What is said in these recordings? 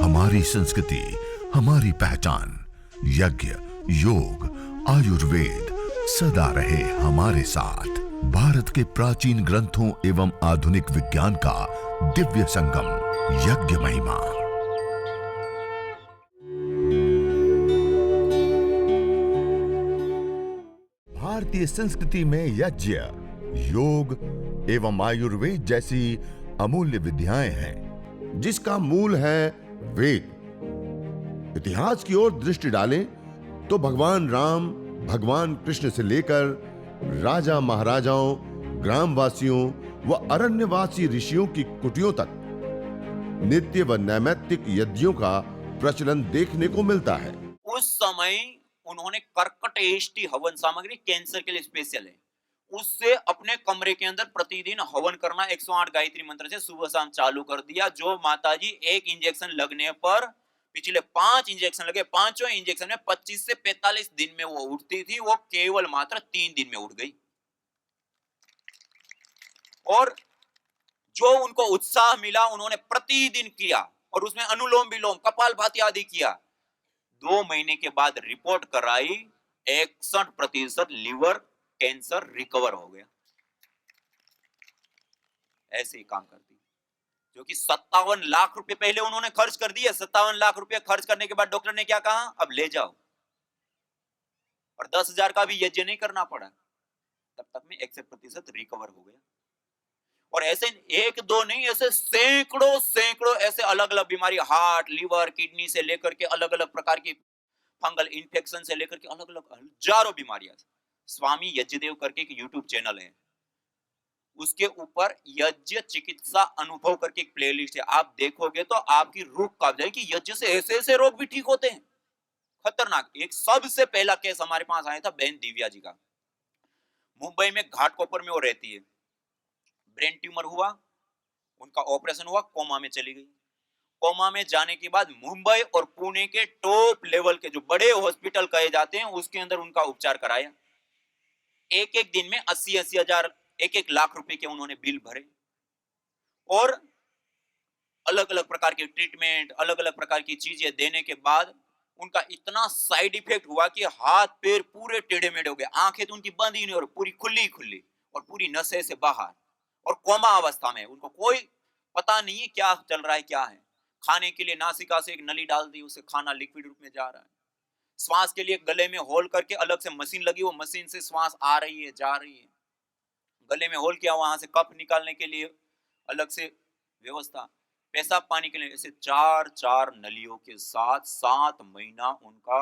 हमारी संस्कृति, हमारी पहचान। यज्ञ, योग, आयुर्वेद सदा रहे हमारे साथ। भारत के प्राचीन ग्रंथों एवं आधुनिक विज्ञान का दिव्य संगम, यज्ञ महिमा। भारतीय संस्कृति में यज्ञ, योग एवं आयुर्वेद जैसी अमूल्य विद्याएं हैं, जिसका मूल है वेद। इतिहास की ओर दृष्टि डालें तो भगवान राम, भगवान कृष्ण से लेकर राजा महाराजाओं, ग्रामवासियों व अरण्यवासी ऋषियों की कुटियों तक नित्य व नैमित्तिक यज्ञों का प्रचलन देखने को मिलता है। उस समय उन्होंने कर्कटेष्टि हवन सामग्री, कैंसर के लिए स्पेशल है, उससे अपने कमरे के अंदर प्रतिदिन हवन करना 108 गायत्री मंत्र से सुबह शाम चालू कर दिया। जो माताजी एक इंजेक्शन लगने पर, पिछले 5 इंजेक्शन लगे, पांचों इंजेक्शन में 25 से 45 दिन में वो उठती थी, वो केवल मात्र 3 दिन में उठ गई। और जो उनको उत्साह मिला, उन्होंने प्रतिदिन किया और उसमें अनुलोम विलोम, कपालभाति आदि किया। 2 महीने के बाद रिपोर्ट कराई, 61% लीवर कैंसर रिकवर हो गया। ऐसे ही काम करती, जो कि 57 लाख रुपए पहले उन्होंने खर्च कर दिए। 57 लाख रुपए खर्च करने के बाद डॉक्टर ने क्या कहा, अब ले जाओ, और 10,000 का भी यज्ञ नहीं करना पड़ा। तब तक में 61% रिकवर हो गया। और ऐसे एक दो नहीं, ऐसे सैकड़ों ऐसे अलग अलग बीमारी, हार्ट, लीवर, किडनी से लेकर के अलग अलग प्रकार की फंगल इन्फेक्शन से लेकर के अलग अलग हजारों बीमारियां। स्वामी यज्ञदेव करके एक यूट्यूब चैनल है, उसके ऊपर यज्ञ चिकित्सा अनुभव करके एक प्लेलिस्ट है। आप देखोगे तो आपकी रूह कांप जाएगी कि यज्ञ से ऐसे ऐसे रोग भी ठीक होते हैं। खतरनाक। एक सबसे पहला केस हमारे पास आया था बहन दिव्या जी का। मुंबई में घाटकोपर में वो रहती है। ब्रेन ट्यूमर हुआ, उनका ऑपरेशन हुआ, कोमा में चली गई। कोमा में जाने के बाद मुंबई और पुणे के टॉप लेवल के जो बड़े हॉस्पिटल कहे जाते हैं, उसके अंदर उनका उपचार कराया। एक एक दिन में 80-80 हजार, 1-1 लाख रुपए के उन्होंने बिल भरे। और अलग अलग प्रकार के ट्रीटमेंट, अलग अलग प्रकार की चीजें देने के बाद उनका इतना साइड इफेक्ट हुआ कि हाथ पैर पूरे टेढ़े मेढ़े हो गए। आंखें तो उनकी बंद ही नहीं, और पूरी खुली खुली, और पूरी नसें से बाहर, और कोमा अवस्था में। उनको कोई पता नहीं है क्या चल रहा है, क्या है। खाने के लिए नासिका से एक नली डाल दी, उसे खाना लिक्विड रूप में जा रहा है। श्वास के लिए गले में होल करके अलग से मशीन लगी, वो मशीन से श्वास आ रही है, जा रही है। गले में होल किया, वहां से कफ निकालने के लिए अलग से व्यवस्था। पेशाब पानी के लिए ऐसे 4 नलियों के साथ 7 महीना उनका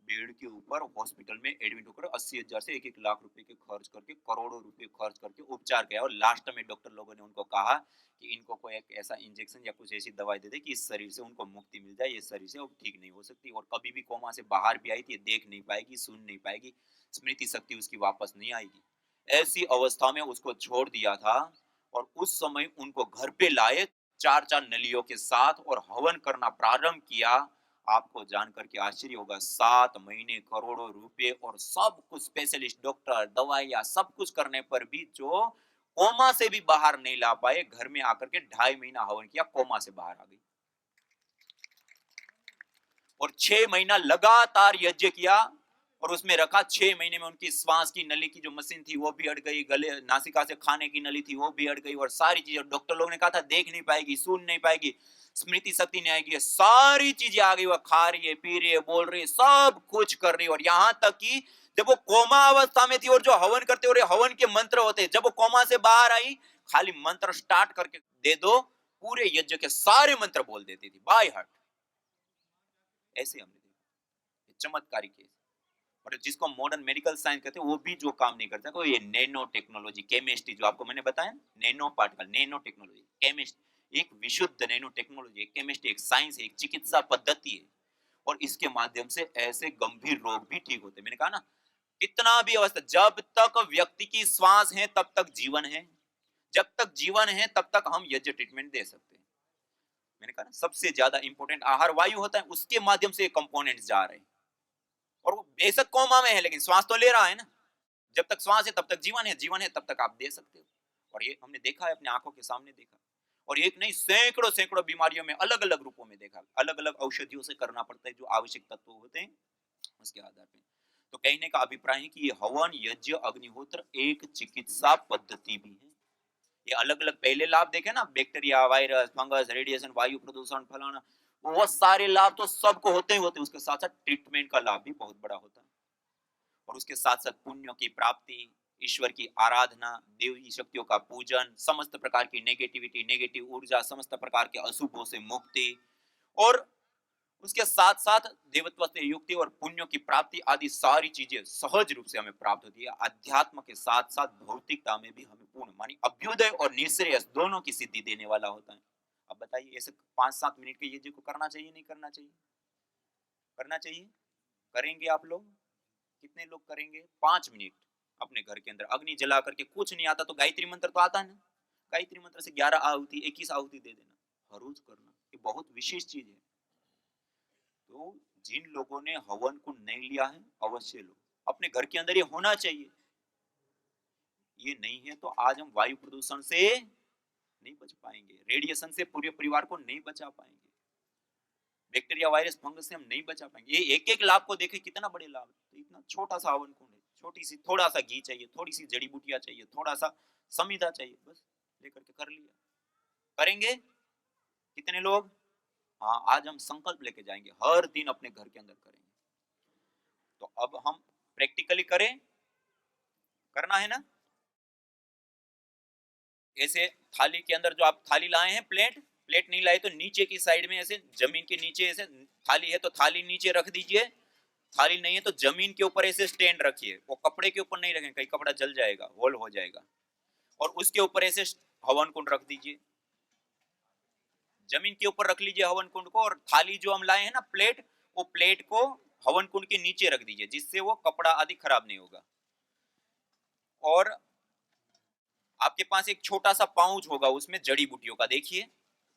बेड के ऊपर हॉस्पिटल में एडमिट होकर 80,000 से 1-1 लाख रुपए के खर्च करके, करोड़ों रुपए खर्च करके उपचार किया। और लास्ट में डॉक्टर लोगों ने उनको कहा कि इनको कोई एक ऐसा इंजेक्शन या कुछ ऐसी दवाई दे दे कि इस शरीर से उनको मुक्ति मिल जाए, ये शरीर से अब ठीक नहीं हो सकती, और कभी भी कोमा से बाहर भी आई थी, देख नहीं पाएगी, सुन नहीं पाएगी, स्मृति शक्ति उसकी वापस नहीं आएगी। ऐसी अवस्था में उसको छोड़ दिया था। और उस समय उनको घर पे लाए 4 नलियों के साथ, और हवन करना प्रारंभ किया। आपको जानकर के आश्चर्य होगा, 7 महीने, करोड़ों रुपए, और सब कुछ स्पेशलिस्ट डॉक्टर, दवाइयां, सब कुछ करने पर भी जो कोमा से भी बाहर नहीं ला पाए। घर में आकर के 2.5 महीना हवन किया, कोमा से बाहर आ गई। और 6 महीना लगातार यज्ञ किया, और उसमें रखा। 6 महीने में उनकी श्वास की नली की जो मशीन थी वो भी हट गई, गले नासिका से खाने की नली थी वो भी हट गई, और सारी चीजें। डॉक्टर लोग ने कहा था देख नहीं पाएगी, सुन नहीं पाएगी, स्मृति शक्ति नहीं आएगी, सारी चीजें आ गई। वो खा रही है, पी रही है, बोल रही है, सब कुछ कर रही है। और यहां तक कि जब वो कोमा अवस्था में थी, और जो हवन करते और हवन के मंत्र होते, जब वो कोमा से बाहर आई, खाली मंत्र स्टार्ट करके दे दो, पूरे यज्ञ के सारे मंत्र बोल देती थी बाय हार्ट। ऐसे हमने देखा चमत्कारी केस। और जिसको मॉडर्न मेडिकल साइंस कहते हैं, वो भी जो काम नहीं करता, तो ये नैनो टेक्नोलॉजी, केमिस्ट्री, जो आपको मैंने बताया, nano particle, nano technology, chemistry, एक विशुद्ध नैनो टेक्नोलॉजी, एक केमिस्ट्री, एक साइंस है, एक चिकित्सा पद्धति है। और इसके माध्यम से ऐसे गंभीर रोग भी ठीक होते हैं। मैंने कहा ना, कितना भी अवस्था, जब तक व्यक्ति की श्वास है तब तक जीवन है, जब तक जीवन है तब तक हम यज्ञ ट्रीटमेंट दे सकते हैं। मैंने कहा ना, सबसे ज्यादा इंपॉर्टेंट आहार वायु होता है, उसके माध्यम से कंपोनेंट्स जा रहे हैं। और वो बेशक कोमा में है, लेकिन श्वास तो ले रहा है ना। जब तक श्वास है तब तक जीवन है, जीवन है तब तक आप दे सकते हो। और ये हमने देखा है, अपने आंखों के सामने देखा। और एक नहीं, सैकड़ों बीमारियों में अलग अलग रूपों में देखा, अलग औषधियों से करना पड़ता है, जो आवश्यक तत्व होते हैं उसके आधार पे। तो कहने का अभिप्राय है कि ये हवन, यज्ञ, अग्निहोत्र एक चिकित्सा पद्धति भी है। ये अलग अलग पहले लाभ देखे ना, बैक्टीरिया, वायरस, फंगस, रेडिएशन, वायु प्रदूषण, फलाना, वो सारे लाभ तो सबको होते ही होते हैं, उसके साथ साथ ट्रीटमेंट का लाभ भी बहुत बड़ा होता है। और उसके साथ साथ पुण्यों की प्राप्ति, ईश्वर की आराधना, देवी शक्तियों का पूजन, समस्त प्रकार की नेगेटिविटी, नेगेटिव ऊर्जा, समस्त प्रकार के अशुभों से मुक्ति, और उसके साथ साथ देवत्व से युक्ति और पुण्यों की प्राप्ति आदि सारी चीजें सहज रूप से हमें प्राप्त होती है। अध्यात्म के साथ साथ भौतिकता में भी हमें पूर्ण मानी अभ्युदय और निःश्रेयस दोनों की सिद्धि देने वाला होता है। अब बताइए, ऐसे 5-7 मिनट के यज्ञ को करना चाहिए नहीं करना चाहिए? करना चाहिए। करेंगे आप लोग? कितने लोग करेंगे? 5 मिनट अपने घर के अंदर अग्नि जला करके, कुछ नहीं आता तो गायत्री मंत्र तो आता है ना, गायत्री मंत्र से 11 आहुति, 21 आहुति दे देना, हर रोज करना, ये बहुत विशेष चीज है। तो जिन लोगों ने हवन कुंड नहीं लिया है, अवश्य लो, अपने घर के अंदर ये होना चाहिए। ये नहीं है तो आज हम वायु प्रदूषण से नहीं बच पाएंगे, रेडिएशन से पूरे परिवार को नहीं बचा पाएंगे, बैक्टीरिया, वायरस, फंगस से हम नहीं बचा पाएंगे। ये एक एक लाभ को देखे, कितना बड़े लाभ। तो इतना छोटा सा हवन कुंड है, छोटी सी, थोड़ा सा घी चाहिए, थोड़ी सी जड़ी बूटियां चाहिए, थोड़ा सा समिधा चाहिए, बस लेकर के कर लिया। करेंगे कितने लोग? हाँ, आज हम संकल्प लेके जाएंगे, हर दिन अपने घर के अंदर करेंगे। तो अब हम प्रैक्टिकली करें, करना है ना। ऐसे थाली के अंदर, जो आप थाली लाए हैं, प्लेट प्लेट नहीं लाए तो नीचे की साइड में, ऐसे जमीन के नीचे, ऐसे थाली है तो थाली नीचे रख दीजिए, थाली नहीं है तो जमीन के ऊपर ऐसे स्टैंड रखिए, वो कपड़े के ऊपर नहीं रखें, कहीं कपड़ा जल जाएगा, होल हो जाएगा, और उसके ऊपर ऐसे हवन कुंड रख दीजिए, जमीन के ऊपर रख लीजिए हवन कुंड को, और थाली जो हम लाए हैं ना, प्लेट, वो प्लेट को हवन कुंड के नीचे रख दीजिए, जिससे वो कपड़ा आदि खराब नहीं होगा। और आपके पास एक छोटा सा पाउच होगा, उसमें जड़ी बूटियों का, देखिए,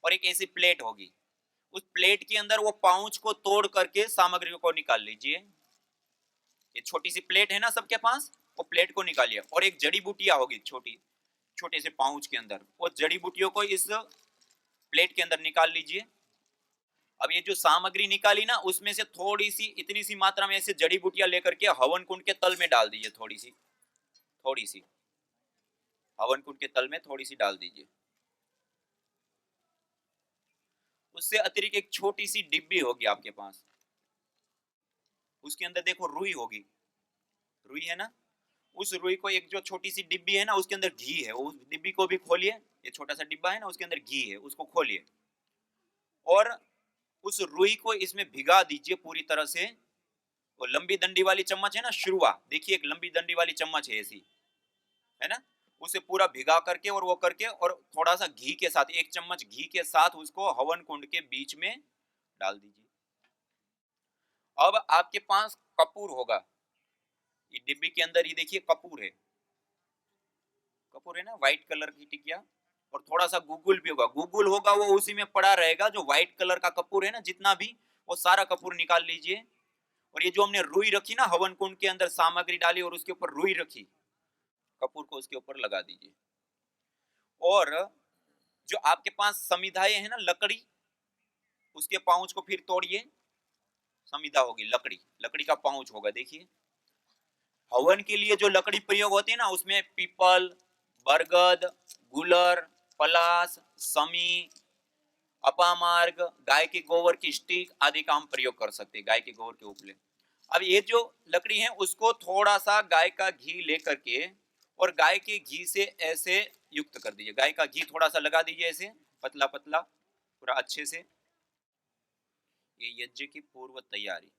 और एक ऐसी प्लेट होगी, उस प्लेट के अंदर वो पाउच को तोड़ करके सामग्री को निकाल लीजिए। ये छोटी सी प्लेट है ना सबके पास, वो प्लेट को निकालिए, और एक जड़ी बूटियां होगी छोटी, छोटे से पाउच के अंदर, वो जड़ी बूटियों को इस प्लेट के अंदर निकाल लीजिए। अब ये जो सामग्री निकाली ना, उसमें से थोड़ी सी, इतनी सी मात्रा में ऐसे जड़ी बूटियां लेकर के हवन कुंड के तल में डाल दीजिए, थोड़ी सी, थोड़ी सी हवन कुंड के तल में थोड़ी सी डाल दीजिए। उससे अतिरिक्त एक छोटी सी डिब्बी होगी आपके पास, उसके अंदर देखो रुई होगी, रुई है ना, उस रुई को, एक जो छोटी सी डिब्बी है ना, उसके अंदर घी है, उस डिब्बी को भी खोलिए, ये छोटा सा डिब्बा है ना, उसके अंदर घी है, उसको खोलिए, और उस रुई को इसमें भिगा दीजिए पूरी तरह से। वो लंबी डंडी वाली चम्मच है ना, शुरुआ, देखिए एक लंबी डंडी वाली चम्मच है ऐसी, है ना, उसे पूरा भिगा करके, और वो करके, और थोड़ा सा घी के साथ, एक चम्मच घी के साथ उसको हवन कुंड के बीच में डाल दीजिए। अब आपके पास कपूर होगा, ये डिब्बी के अंदर, ये देखिए कपूर है, कपूर है ना, व्हाइट कलर की टिकिया, और थोड़ा सा गूगल भी होगा, गूगल होगा, वो उसी में पड़ा रहेगा, जो व्हाइट कलर का कपूर है ना, जितना भी, वो सारा कपूर निकाल लीजिए। और ये जो हमने रुई रखी ना, हवन कुंड के अंदर सामग्री डाली और उसके ऊपर रुई रखी, कपूर को उसके ऊपर लगा दीजिए। और जो आपके पास समिधाएं है ना, लकड़ी, उसके पाउच को फिर तोड़िए, समिधा होगी, लकड़ी, लकड़ी का पाउच होगा, देखिए, हवन के लिए जो लकड़ी प्रयोग होती है ना, उसमें पीपल, बरगद, गुलर, पलास, समी, अपामार्ग, गाय के गोबर की स्टिक आदि का हम प्रयोग कर सकते हैं, गाय के गोबर के उपले। अब ये जो लकड़ी है, उसको थोड़ा सा गाय का घी लेकर के, और गाय के घी से ऐसे युक्त कर दीजिए, गाय का घी थोड़ा सा लगा दीजिए, ऐसे पतला पतला पूरा अच्छे से। ये यज्ञ की पूर्व तैयारी,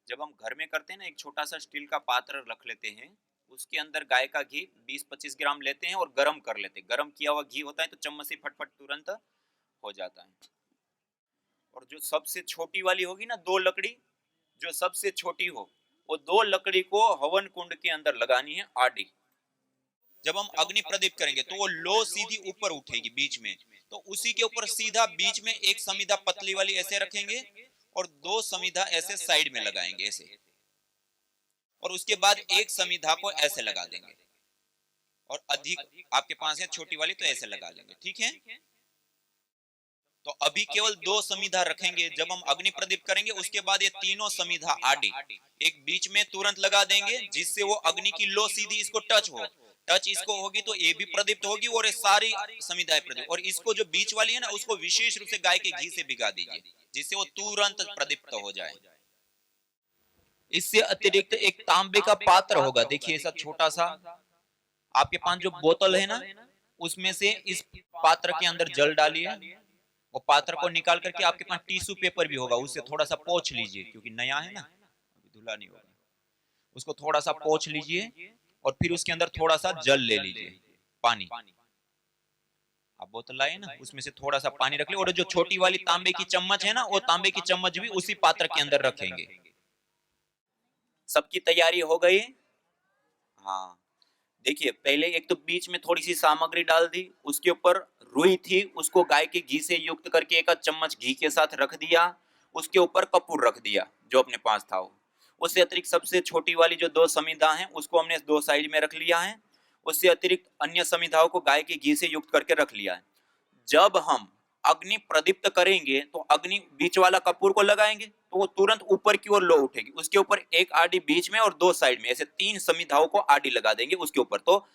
जब हम घर में करते हैं ना, एक छोटा सा स्टील का पात्र रख लेते हैं, उसके अंदर गाय का घी 20-25 ग्राम लेते हैं और गरम कर लेते हैं, गरम किया हुआ घी होता है तो चम्मच से फटफट तुरंत हो जाता है। और जो सबसे छोटी वाली होगी ना, 2 लकड़ी, जो सबसे छोटी हो, वो 2 लकड़ी को हवन कुंड के अंदर लगानी है आड़ी। जब हम अग्नि प्रदीप करेंगे तो वो लो सीधी ऊपर उठेगी बीच में, तो उसी के ऊपर सीधा बीच में एक समिधा पतली वाली ऐसे रखेंगे, और 2 समिधा ऐसे साइड में लगाएंगे ऐसे, और उसके बाद एक समिधा को ऐसे लगा देंगे, और अधिक आपके पास है छोटी वाली तो ऐसे लगा लेंगे, ठीक है। तो अभी केवल 2 समिधा रखेंगे। जब हम अग्नि प्रदीप्त करेंगे उसके बाद ये तीनों समिधा आडी एक बीच में तुरंत लगा देंगे, जिससे वो अग्नि की लो सीधी इसको टच हो। टच इसको होगी तो ये भी प्रदीप्त होगी और ये सारी समिधाएं प्रदीप्त। और इसको जो बीच वाली है ना, उसको विशेष रूप से गाय के घी से भिगा दीजिए, जिससे वो तुरंत प्रदीप्त हो जाए। इससे अतिरिक्त एक तांबे का पात्र होगा, देखिए ऐसा छोटा सा, आपके पास जो बोतल है ना, उसमें से इस पात्र के अंदर जल डालिए, वो पात्र को निकाल करके आपके पास टिश्यू पेपर भी होगा, उससे थोड़ा सा पोंछ लीजिए, क्योंकि नया है ना, अभी धुला नहीं होगा। उसको थोड़ा सा पोंछ लीजिए और फिर उसके अंदर थोड़ा सा जल ले लीजिए, पानी। आप बोतल लाए ना, उसमें से थोड़ा सा पानी रख लीजिए, और जो छोटी वाली तांबे की चम्मच है ना, वो तांबे की चम्मच भी उसी पात्र के अंदर रखेंगे। सबकी तैयारी हो गई? हाँ, देखिए पहले एक तो बीच में थोड़ी सी सामग्री डाल दी, उसके ऊपर रुई थी, उसको गाय के घी से युक्त करके एक आध चम्मच घी के साथ रख दिया, उसके ऊपर कपूर रख दिया जो अपने पास था वो। उससे अतिरिक्त सबसे छोटी वाली जो 2 समिधा हैं उसको हमने 2 साइड में रख लिया है। उससे अतिरिक्त अन्य समिधाओं को गाय के घी से युक्त करके रख लिया है। जब हम अग्नि प्रदीप्त करेंगे तो अग्नि बीच वाला कपूर को लगाएंगे तो वो तुरंत ऊपर की ओर लो उठेगी। उसके ऊपर एक आडी बीच में और 2 साइड में, ऐसे 3 समिधाओं को आडी लगा देंगे उसके ऊपर, तो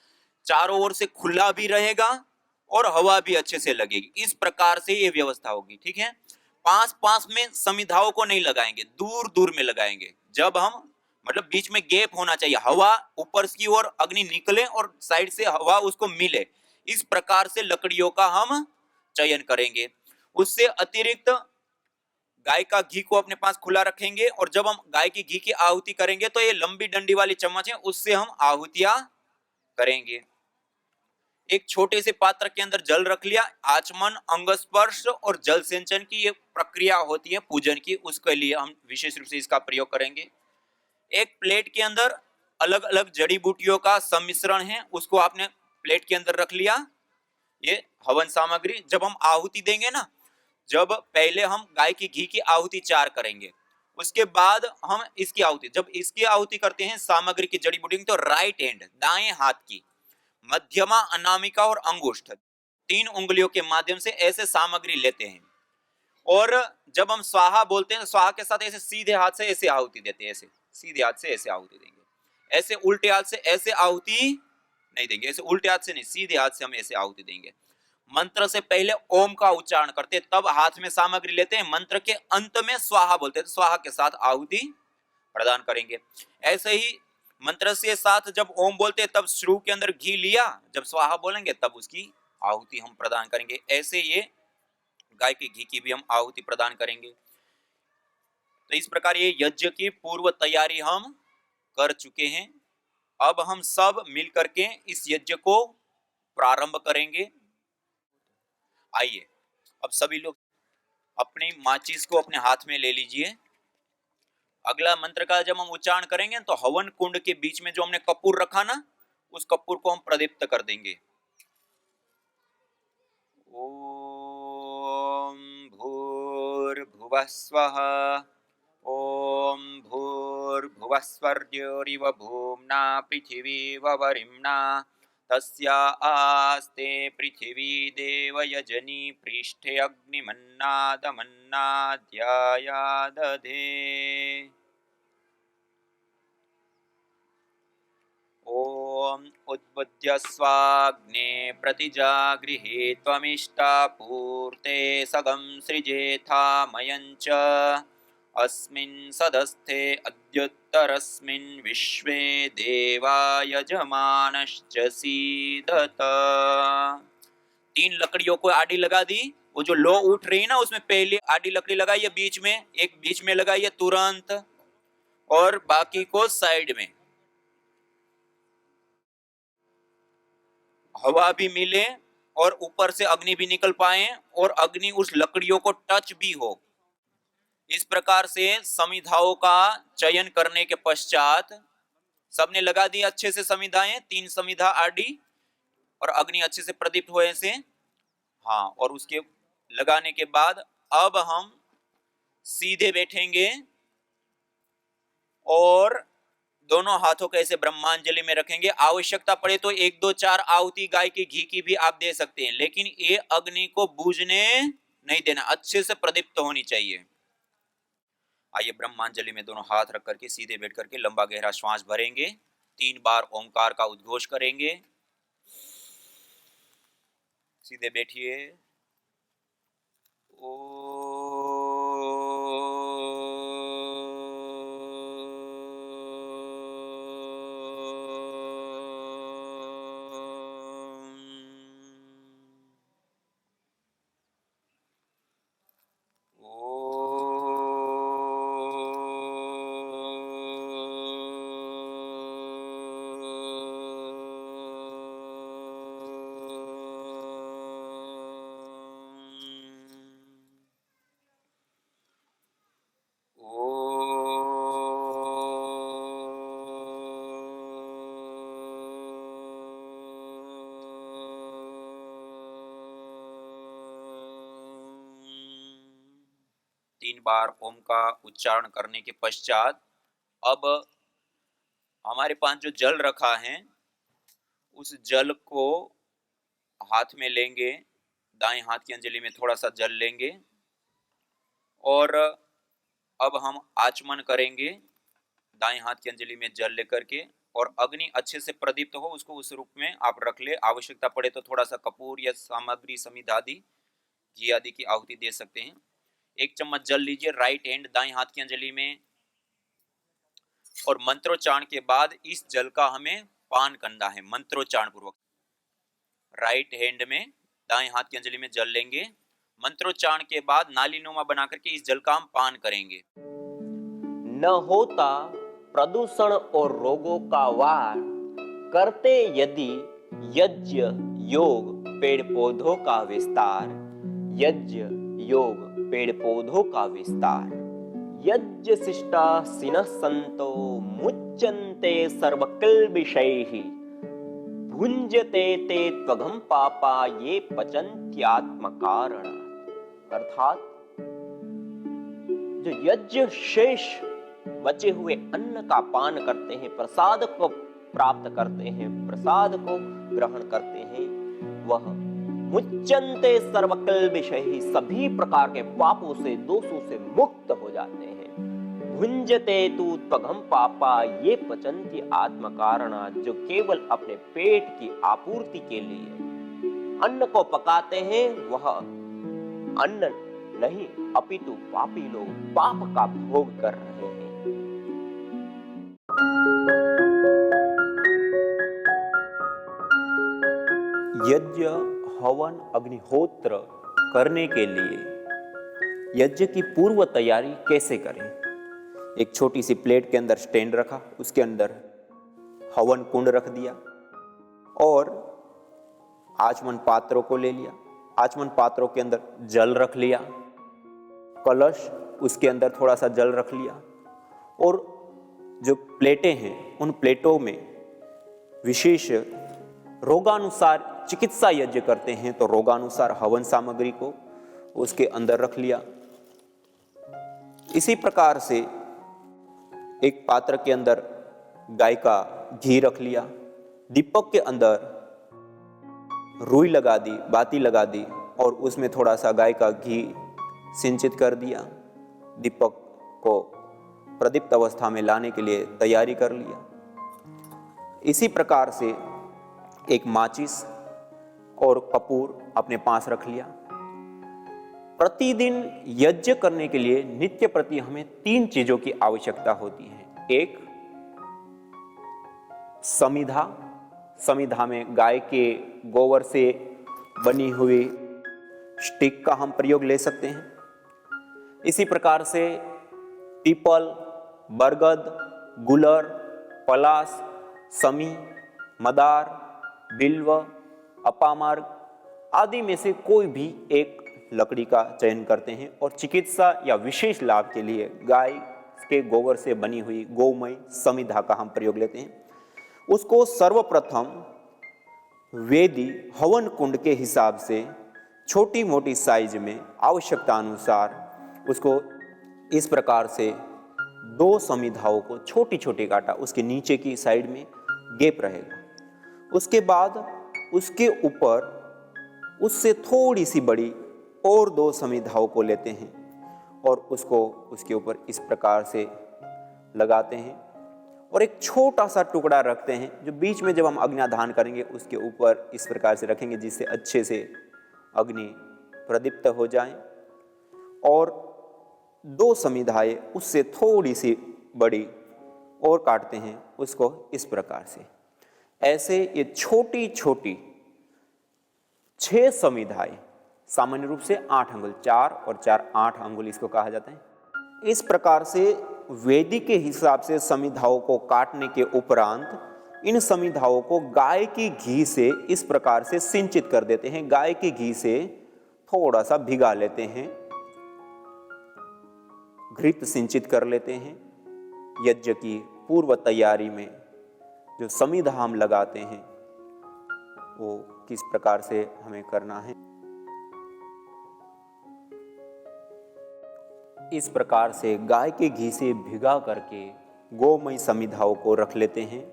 चारों ओर से खुला भी रहेगा और हवा भी अच्छे से लगेगी। इस प्रकार से ये व्यवस्था होगी, ठीक है। पास पास में समिधाओं को नहीं लगाएंगे, दूर दूर में लगाएंगे। जब हम मतलब बीच में गैप होना चाहिए, हवा ऊपर की ओर अग्नि निकले और साइड से हवा उसको मिले, इस प्रकार से लकड़ियों का हम चयन करेंगे। उससे अतिरिक्त गाय का घी को अपने पास खुला रखेंगे, और जब हम गाय की घी की आहुति करेंगे तो ये लंबी डंडी वाली चम्मच है, उससे हम आहुतियां करेंगे। एक छोटे से पात्र के अंदर जल रख लिया, आचमन, अंगस्पर्श और जल सिंचन की ये प्रक्रिया होती है पूजन की, उसके लिए हम विशेष रूप से इसका प्रयोग करेंगे। एक प्लेट के अंदर अलग अलग जड़ी बूटियों का सम्मिश्रण है, उसको आपने प्लेट के अंदर रख लिया। ये हवन सामग्री, जब हम आहुति देंगे ना, जब पहले हम गाय की घी की आहुति 4 करेंगे, उसके बाद हम इसकी आहुति, जब इसकी आहुति करते हैं सामग्री की जड़ी बूटी, तो राइट हैंड, दाएं हाथ की मध्यमा, अनामिका और अंगुष्ठ 3 उंगलियों के माध्यम से ऐसे सामग्री लेते हैं। और जब हम स्वाहा बोलते हैं, स्वाहा के साथ ऐसे सीधे हाथ से ऐसे आहुति देते हैं, ऐसे सीधे हाथ से ऐसे आहुति देंगे, ऐसे उल्टे हाथ से ऐसे आहुति नहीं देंगे, ऐसे उल्टे हाथ से नहीं, सीधे हाथ से हम ऐसे आहुति देंगे। मंत्र से पहले ओम का उच्चारण करते, तब हाथ में सामग्री लेते हैं, मंत्र के अंत में स्वाहा बोलते हैं, तो स्वाहा के साथ आहुति प्रदान करेंगे। ऐसे ही मंत्र के साथ जब ओम बोलते हैं तब श्रू के अंदर घी लिया, जब स्वाहा बोलेंगे तब उसकी आहुति हम प्रदान करेंगे। ऐसे ये गाय के घी की भी हम आहुति प्रदान करेंगे। तो इस प्रकार ये यज्ञ की पूर्व तैयारी हम कर चुके हैं। अब हम सब मिल करके इस यज्ञ को प्रारंभ करेंगे। आइए अब सभी लोग अपनी माचिस को अपने हाथ में ले लीजिए। अगला मंत्र का जब हम उच्चारण करेंगे तो हवन कुंड के बीच में जो हमने कपूर रखा ना, उस कपूर को हम प्रदीप्त कर देंगे। ओम भूर्भुवः स्वः, ओम भूर्भुवस्वर्योरिव भूम्ना पृथिवीव वरिम्ना, तस्या आस्ते पृथिवी देव यजनी पृष्ठे अग्निमन्नादमन्नाद्याया दधे। ओम उद्बुद्ध्य स्वाग्ने प्रतिजागृहे त्वमिष्टा पूर्ते सगं सृजेथा मयञ्च अस्मिन् सदस्थे अद्युत्तरस्मिन् विश्वे देवा यजमानश्च सीदत। 3 लकड़ियों को आड़ी लगा दी, वो जो लो उठ रही है ना, उसमें पहले आड़ी लकड़ी लगाई है बीच में, एक बीच में लगाई है तुरंत, और बाकी को साइड में। हवा भी मिले और ऊपर से अग्नि भी निकल पाए और अग्नि उस लकड़ियों को टच भी हो। इस प्रकार से समिधाओं का चयन करने के पश्चात सबने लगा दी अच्छे से समिधाएं, 3 समिधा आडी, और अग्नि अच्छे से प्रदीप्त हुए से। हाँ, और उसके लगाने के बाद अब हम सीधे बैठेंगे और दोनों हाथों को ऐसे ब्रह्मांजलि में रखेंगे। आवश्यकता पड़े तो 1 2 4 आहुति गाय के घी की भी आप दे सकते हैं, लेकिन ये अग्नि को बूझने नहीं देना, अच्छे से प्रदीप्त होनी चाहिए। आइए ब्रह्मांजलि में दोनों हाथ रख करके सीधे बैठ करके लंबा गहरा श्वास भरेंगे, 3 बार ओंकार का उद्घोष करेंगे। सीधे बैठिए। तीन बार ओम का उच्चारण करने के पश्चात अब हमारे पास जो जल रखा है उस जल को हाथ में लेंगे, दाएं हाथ की अंजलि में थोड़ा सा जल लेंगे और अब हम आचमन करेंगे दाएं हाथ की अंजलि में जल लेकर के, और अग्नि अच्छे से प्रदीप्त हो उसको उस रूप में आप रख ले। आवश्यकता पड़े तो थोड़ा सा कपूर या सामग्री समिध आदि घी आदि की आहुति दे सकते हैं। 1 चम्मच जल लीजिए राइट हैंड दाएं हाथ की अंजलि में, और मंत्रोच्चारण के बाद इस जल का हमें पान करना है मंत्रोच्चारण पूर्वक। राइट हैंड में दाएं हाथ की अंजलि में जल लेंगे, मंत्रोच्चारण के बाद नालीनुमा बना करके इस जल का हम पान करेंगे। न होता प्रदूषण और रोगों का वार, करते यदि यज्ञ योग पेड़ पौधों का विस्तार। यज्ञ योग पेड़ पौधों का विस्तार। यज्ञ शिष्टा सिनः संतो मुच्यन्ते सर्वकिल्बिषैः, भुञ्जते ते त्वघं पापा ये पचन्त्यात्मकारणात्। अर्थात जो यज्ञ शेष बचे हुए अन्न का पान करते हैं, प्रसाद को प्राप्त करते हैं, प्रसाद को ग्रहण करते हैं, वह मुच्यन्ते सर्वकिल्बिषैः सभी प्रकार के पापों से दोषों से मुक्त हो जाते हैं। भुञ्जते तु त्वघं पापा ये पचन्ति आत्मकारणात्, जो केवल अपने पेट की आपूर्ति के लिए अन्न को पकाते हैं, वह अन्न नहीं अपितु पापी लोग पाप का भोग कर रहे हैं। यज्ञ हवन अग्निहोत्र करने के लिए यज्ञ की पूर्व तैयारी कैसे करें। एक छोटी सी प्लेट के अंदर स्टैंड रखा, उसके अंदर हवन कुंड रख दिया और आचमन पात्रों को ले लिया। आचमन पात्रों के अंदर जल रख लिया, कलश उसके अंदर थोड़ा सा जल रख लिया, और जो प्लेटें हैं उन प्लेटों में विशेष रोगानुसार चिकित्सा यज्ञ करते हैं तो रोगानुसार हवन सामग्री को उसके अंदर रख लिया। इसी प्रकार से एक पात्र के अंदर गाय का घी रख लिया, दीपक के अंदर रुई लगा दी, बाती लगा दी और उसमें थोड़ा सा गाय का घी सिंचित कर दिया, दीपक को प्रदीप्त अवस्था में लाने के लिए तैयारी कर लिया। इसी प्रकार से एक माचिस और कपूर अपने पास रख लिया। प्रतिदिन यज्ञ करने के लिए नित्य प्रति हमें 3 चीजों की आवश्यकता होती है। एक समिधा, समिधा में गाय के गोबर से बनी हुई स्टिक का हम प्रयोग ले सकते हैं। इसी प्रकार से पीपल, बरगद, गुलर, पलास, समी, मदार, बिल्व, अपामार्ग आदि में से कोई भी एक लकड़ी का चयन करते हैं और चिकित्सा या विशेष लाभ के लिए गाय के गोबर से बनी हुई गोमय समिधा का हम प्रयोग लेते हैं। उसको सर्वप्रथम वेदी हवन कुंड के हिसाब से छोटी मोटी साइज में आवश्यकता अनुसार उसको इस प्रकार से 2 समिधाओं को छोटी छोटी काटा, उसके नीचे की साइड में गैप रहेगा। उसके बाद उसके ऊपर उससे थोड़ी सी बड़ी और 2 समिधाओं को लेते हैं और उसको उसके ऊपर इस प्रकार से लगाते हैं और एक छोटा सा टुकड़ा रखते हैं जो बीच में जब हम अग्न्याधान करेंगे उसके ऊपर इस प्रकार से रखेंगे जिससे अच्छे से अग्नि प्रदीप्त हो जाए। और 2 समिधाएं उससे थोड़ी सी बड़ी और काटते हैं उसको इस प्रकार से। ऐसे ये छोटी छोटी 6 समिधाएं, सामान्य रूप से 8 अंगुल, 4 और 4 8 अंगुल इसको कहा जाता है। इस प्रकार से वेदी के हिसाब से समिधाओं को काटने के उपरांत इन समिधाओं को गाय की घी से इस प्रकार से सिंचित कर देते हैं। गाय की घी से थोड़ा सा भिगा लेते हैं, घृत सिंचित कर लेते हैं। यज्ञ की पूर्व तैयारी में जो समिधा हम लगाते हैं वो किस प्रकार से हमें करना है। इस प्रकार से गाय के घी से भिगा करके गोमय समिधाओं को रख लेते हैं।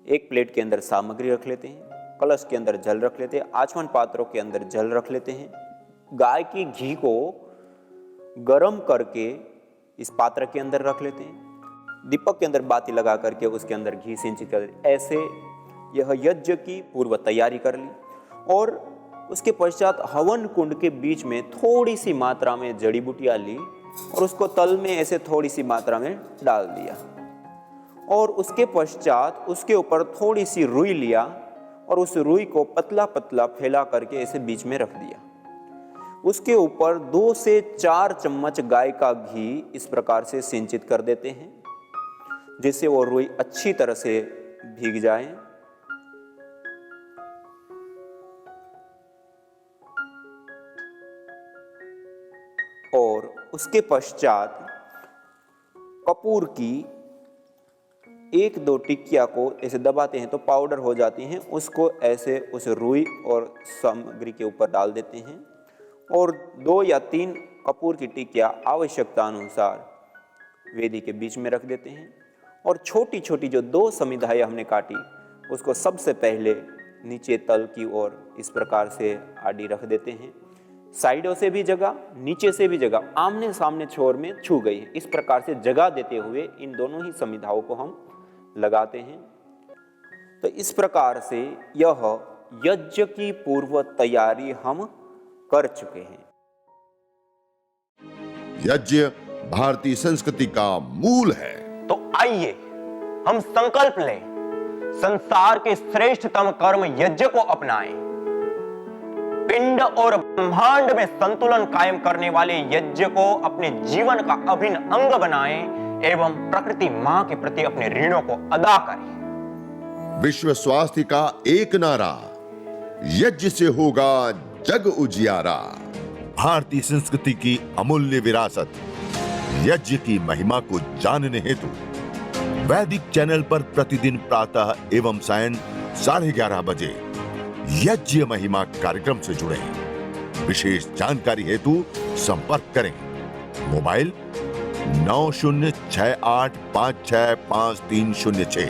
एक प्लेट के अंदर सामग्री रख लेते हैं, कलश के अंदर जल रख लेते हैं, आचमन पात्रों के अंदर जल रख लेते हैं। गाय की घी को गर्म करके इस पात्र के अंदर रख लेते हैं। दीपक के अंदर बाती लगा करके उसके अंदर घी सिंचित कर देते। ऐसे यह यज्ञ की पूर्व तैयारी कर ली और उसके पश्चात हवन कुंड के बीच में थोड़ी सी मात्रा में जड़ी बूटियां ली और उसको तल में ऐसे थोड़ी सी मात्रा में डाल दिया और उसके पश्चात उसके ऊपर थोड़ी सी रुई लिया और उस रुई को पतला पतला फैला करके ऐसे बीच में रख दिया। उसके ऊपर 2 से 4 चम्मच गाय का घी इस प्रकार से सिंचित कर देते हैं जिससे वो रुई अच्छी तरह से भीग जाए। और उसके पश्चात कपूर की 1-2 टिक्किया को ऐसे दबाते हैं तो पाउडर हो जाती हैं। उसको ऐसे उस रुई और सामग्री के ऊपर डाल देते हैं और 2 या 3 कपूर की टिक्किया आवश्यकता अनुसार वेदी के बीच में रख देते हैं और छोटी छोटी जो 2 समिधाएं हमने काटी उसको सबसे पहले नीचे तल की ओर इस प्रकार से आड़ी रख देते हैं। साइडों से भी जगह, नीचे से भी जगह, आमने सामने छोर में छू गई है। इस प्रकार से जगह देते हुए इन दोनों ही समिधाओं को हम लगाते हैं। तो इस प्रकार से यह यज्ञ की पूर्व तैयारी हम कर चुके हैं। यज्ञ भारतीय संस्कृति का मूल है। तो आइए हम संकल्प लें, संसार के श्रेष्ठतम कर्म यज्ञ को अपनाएं। पिंड और ब्रह्मांड में संतुलन कायम करने वाले यज्ञ को अपने जीवन का अभिन्न अंग बनाएं एवं प्रकृति मां के प्रति अपने ऋणों को अदा करें। विश्व स्वास्थ्य का एक नारा, यज्ञ से होगा जग उजियारा। भारतीय संस्कृति की अमूल्य विरासत यज्ञ की महिमा को जानने हेतु वैदिक चैनल पर प्रतिदिन प्रातः एवं सायं 11:30 बजे यज्ञ महिमा कार्यक्रम से जुड़े। विशेष जानकारी हेतु संपर्क करें। मोबाइल 9068565306।